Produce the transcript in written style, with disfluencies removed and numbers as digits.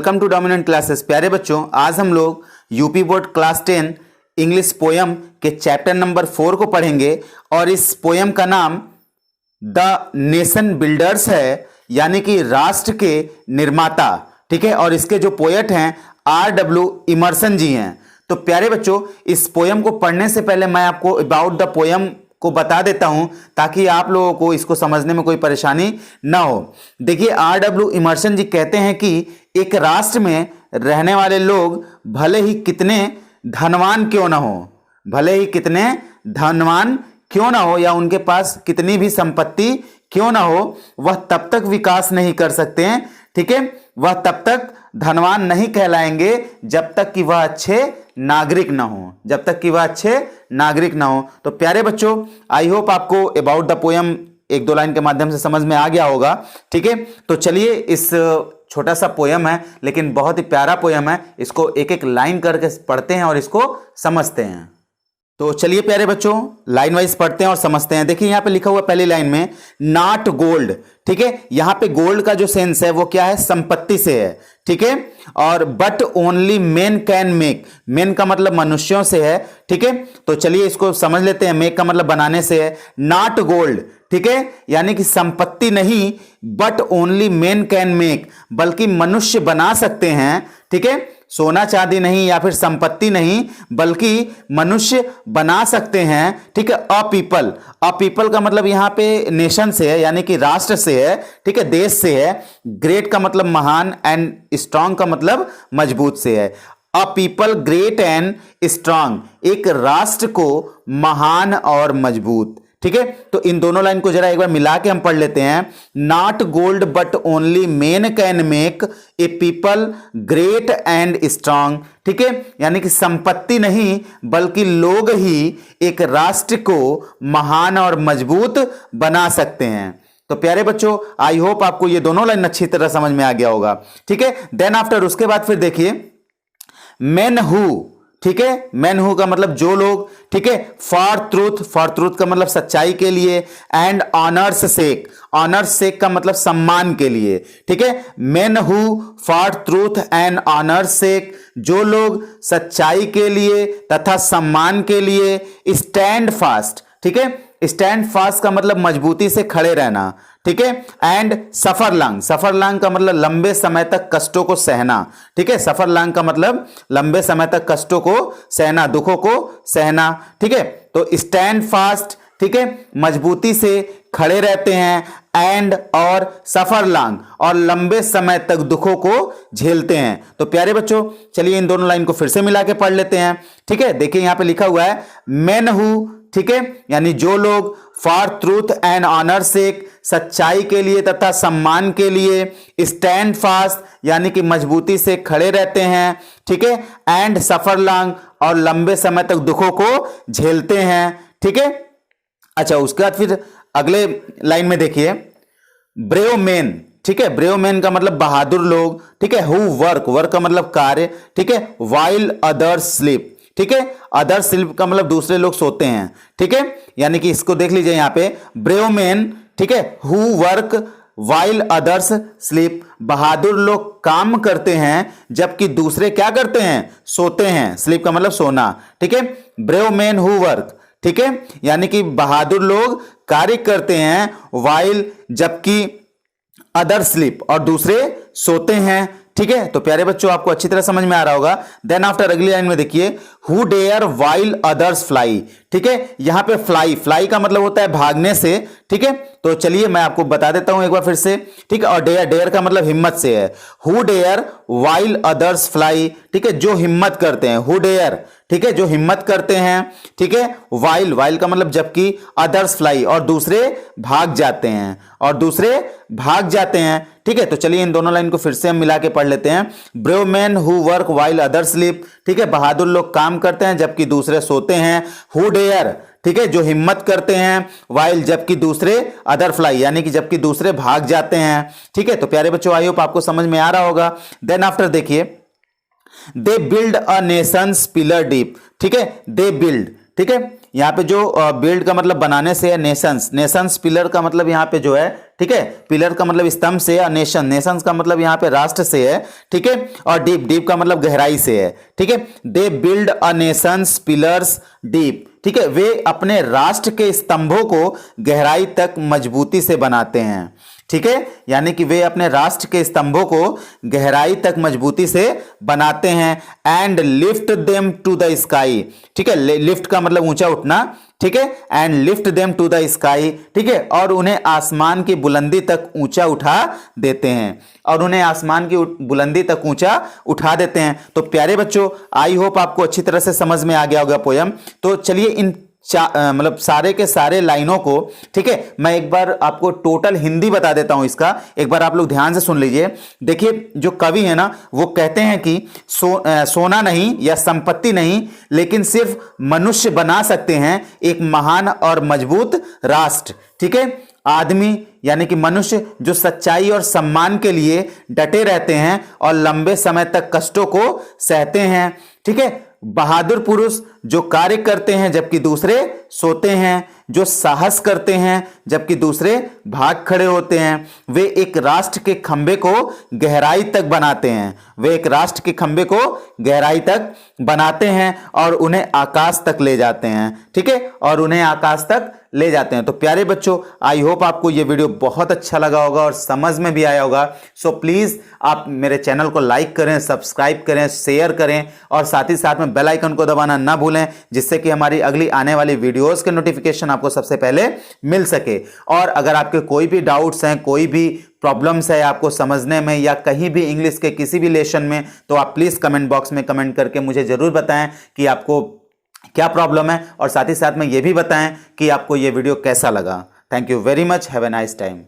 Welcome to dominant classes. प्यारे बच्चों, आज हम लोग UP board class 10 English poem के चैप्टर नंबर 4 को पढ़ेंगे और इस पोयम का नाम द नेशन बिल्डर्स है, यानी कि राष्ट्र के निर्माता। ठीक है, और इसके जो पोएट हैं R.W. इमर्सन जी हैं। तो प्यारे बच्चों, इस पोयम को पढ़ने से पहले मैं आपको अबाउट द पोयम को बता देता हूं ताकि आप लोगों को इसको समझने में कोई परेशानी ना हो। देखिए, R.W. इमर्सन जी कहते हैं कि एक राष्ट्र में रहने वाले लोग भले ही कितने धनवान क्यों ना हो, भले ही कितने धनवान क्यों ना हो या उनके पास कितनी भी संपत्ति क्यों ना हो, वह तब तक विकास नहीं कर सकते हैं। ठीक है, वह तब तक धनवान नहीं कहलाएंगे जब तक कि वह अच्छे नागरिक ना हो, जब तक कि वह अच्छे नागरिक ना हो। तो प्यारे बच्चों, आई होप आपको अबाउट द पोयम एक दो लाइन के माध्यम से समझ में आ गया होगा। ठीक है, तो चलिए, इस छोटा सा पोयम है लेकिन बहुत ही प्यारा पोयम है, इसको एक एक लाइन करके पढ़ते हैं और इसको समझते हैं। तो चलिए प्यारे बच्चों, लाइन वाइज पढ़ते हैं और समझते हैं। देखिए, यहां पे लिखा हुआ पहली लाइन में नॉट गोल्ड। ठीक है, यहां पे गोल्ड का जो सेंस है वो क्या है, संपत्ति से है। ठीक है, और but only main can make, main का मतलब मनुष्यों से है। ठीक है, तो चलिए इसको समझ लेते हैं। मेक का मतलब बनाने से है, नॉट गोल्ड। ठीक है, यानी कि संपत्ति नहीं, but only main can make, बल्कि मनुष्य बना सकते हैं। ठीक है, सोना चांदी नहीं या फिर संपत्ति नहीं, बल्कि मनुष्य बना सकते हैं। ठीक है, अ पीपल, अ पीपल का मतलब यहां पे नेशन से है, यानी कि राष्ट्र से है। ठीक है, देश से है। ग्रेट का मतलब महान एंड स्ट्रांग का मतलब मजबूत से है। A people great and strong, एक राष्ट्र को महान और मजबूत। ठीक है, तो इन दोनों लाइन को जरा एक बार मिला के हम पढ़ लेते हैं। Not gold but only main can make a people great and strong. ठीक है, यानी कि संपत्ति नहीं बल्कि लोग ही एक राष्ट्र को महान और मजबूत बना सकते हैं। तो प्यारे बच्चों, आई होप आपको ये दोनों लाइन अच्छी तरह समझ में आ गया होगा। ठीक है, देन आफ्टर उसके बाद फिर देखिए मेन हु। ठीक है, मैन हु का मतलब जो लोग। ठीक है, फॉर ट्रूथ, फॉर ट्रूथ का मतलब सच्चाई के लिए। And honour's sake, honour's sake का मतलब सम्मान के लिए। ठीक है, man who for truth and honour's sake, जो लोग सच्चाई के लिए तथा सम्मान के लिए स्टैंड फास्ट। ठीक है, स्टैंड फास्ट का मतलब मजबूती से खड़े रहना। ठीक है, and suffer long, suffer long का मतलब लंबे समय तक कष्टों को सहना। ठीक है, सफर लॉन्ग का मतलब लंबे समय तक कष्टों को सहना, दुखों को सहना। ठीक है, तो स्टैंड फास्ट, ठीक है, मजबूती से खड़े रहते हैं। एंड और सफर लॉन्ग, और लंबे समय तक दुखों को झेलते हैं। तो प्यारे बच्चों, चलिए इन दोनों लाइन को फिर से मिला के पढ़ लेते हैं। ठीक है, देखिए यहां पे लिखा हुआ है मेन हु, ठीक है, यानी जो लोग फॉर ट्रूथ एंड ऑनर सेक, सच्चाई के लिए तथा सम्मान के लिए। स्टैंड फास्ट, यानी कि मजबूती से खड़े रहते हैं। ठीक है, एंड सफर लॉन्ग, और लंबे समय तक दुखों को झेलते हैं। ठीक है, अच्छा, उसके बाद फिर अगले लाइन में देखिए ब्रेव मैन। ठीक है, ब्रेव मैन का मतलब बहादुर लोग। ठीक है, हु वर्क, वर्क का मतलब कार्य। ठीक है, वाइल अदर्स स्लीप। ठीक है, अदर स्लीप का मतलब दूसरे लोग सोते हैं। ठीक है, यानी कि इसको देख लीजिए यहां पे ब्रेव मैन, ठीक है, who work while others sleep, बहादुर लोग काम करते हैं जबकि दूसरे क्या करते हैं, सोते हैं। स्लीप का मतलब सोना। ठीक है, ब्रेव मैन हु वर्क, ठीक है, यानी कि बहादुर लोग कार्य करते हैं, वाइल जबकि अदर स्लीप, और दूसरे सोते हैं। ठीक है, तो प्यारे बच्चों, आपको अच्छी तरह समझ में आ रहा होगा। देन आफ्टर अगली लाइन में देखिए who dare while others fly. ठीक है, यहां पे फ्लाई, फ्लाई का मतलब होता है भागने से। ठीक है, तो चलिए मैं आपको बता देता हूं एक बार फिर से। ठीक है, और डेयर, डेयर का मतलब हिम्मत से है। Who dare while others fly, ठीक है, जो हिम्मत करते हैं। हु डेयर, ठीक है, जो हिम्मत करते हैं। ठीक है, वाइल, वाइल का मतलब जबकि, अदर्स फ्लाई, और दूसरे भाग जाते हैं, और दूसरे भाग जाते हैं। ठीक है, तो चलिए इन दोनों लाइन को फिर से हम मिला के पढ़ लेते हैं। Brave man who work while other sleep, ठीक है, बहादुर लोग काम करते हैं जबकि दूसरे सोते हैं। हु डेयर, ठीक है, जो हिम्मत करते हैं। वाइल, जबकि दूसरे, अदर फ्लाई, यानी कि जबकि दूसरे भाग जाते हैं। ठीक है, तो प्यारे बच्चों, आई होप आपको समझ में आ रहा होगा। देन आफ्टर देखिए they build a Nations pillar deep. ठीक है, दे बिल्ड, ठीक है, यहाँ पे जो बिल्ड का मतलब बनाने से है, नेशंस, नेशंस पिलर का मतलब यहाँ पे जो है, ठीक है, पिलर का मतलब स्तंभ से, और नेशन, नेशंस का मतलब यहाँ पे राष्ट्र से है, ठीक है, और डीप, डीप का मतलब गहराई से है, ठीक है। They build a Nations pillars deep, ठीक है, वे अपने राष्ट्र के स्तंभों को गहराई तक मजबूती से बनाते हैं, ठीक है, यानी कि वे अपने राष्ट्र के स्तंभों को गहराई तक मजबूती से बनाते हैं। And lift them to the sky, ठीक है, लिफ्ट का मतलब ऊंचा उठना, ठीक है, and lift them to the sky, ठीक है, और उन्हें आसमान की बुलंदी तक ऊंचा उठा देते हैं, और उन्हें आसमान की बुलंदी तक ऊंचा उठा देते हैं। तो प्यारे बच्चों, आई होप आपको अच्छी तरह से समझ में आ गया होगा पोयम। तो चलिए इन मतलब सारे के सारे लाइनों को, ठीक है, मैं एक बार आपको टोटल हिंदी बता देता हूं इसका, एक बार आप लोग ध्यान से सुन लीजिए। देखिए, जो कवि है ना, वो कहते हैं कि सोना नहीं या संपत्ति नहीं, लेकिन सिर्फ मनुष्य बना सकते हैं एक महान और मजबूत राष्ट्र, ठीक है। आदमी यानी कि मनुष्य जो सच्चाई और सम्मान के लिए डटे रहते हैं और लंबे समय तक कष्टों को सहते हैं, ठीक है। बहादुर पुरुष जो कार्य करते हैं जबकि दूसरे सोते हैं, जो साहस करते हैं जबकि दूसरे भाग खड़े होते हैं। वे एक राष्ट्र के खंभे को गहराई तक बनाते हैं, वे एक राष्ट्र के खंभे को गहराई तक बनाते हैं और उन्हें आकाश तक ले जाते हैं, ठीक है, और उन्हें आकाश तक ले जाते हैं। तो प्यारे बच्चों, आई होप आपको ये वीडियो बहुत अच्छा लगा होगा और समझ में भी आया होगा। सो प्लीज आप मेरे चैनल को लाइक करें, सब्सक्राइब करें, शेयर करें, और साथ ही साथ में बेल आइकन को दबाना ना भूलें, जिससे कि हमारी अगली आने वाली वीडियोस के नोटिफिकेशन आपको सबसे पहले मिल सके। और अगर आपके कोई भी डाउट्स हैं, कोई भी प्रॉब्लम्स है आपको समझने में या कहीं भी इंग्लिश के किसी भी लेसन में, तो आप प्लीज कमेंट बॉक्स में कमेंट करके मुझे जरूर बताएं कि आपको क्या प्रॉब्लम है, और साथ ही साथ में ये भी बताएं कि आपको ये वीडियो कैसा लगा। Thank you very much, have a nice time.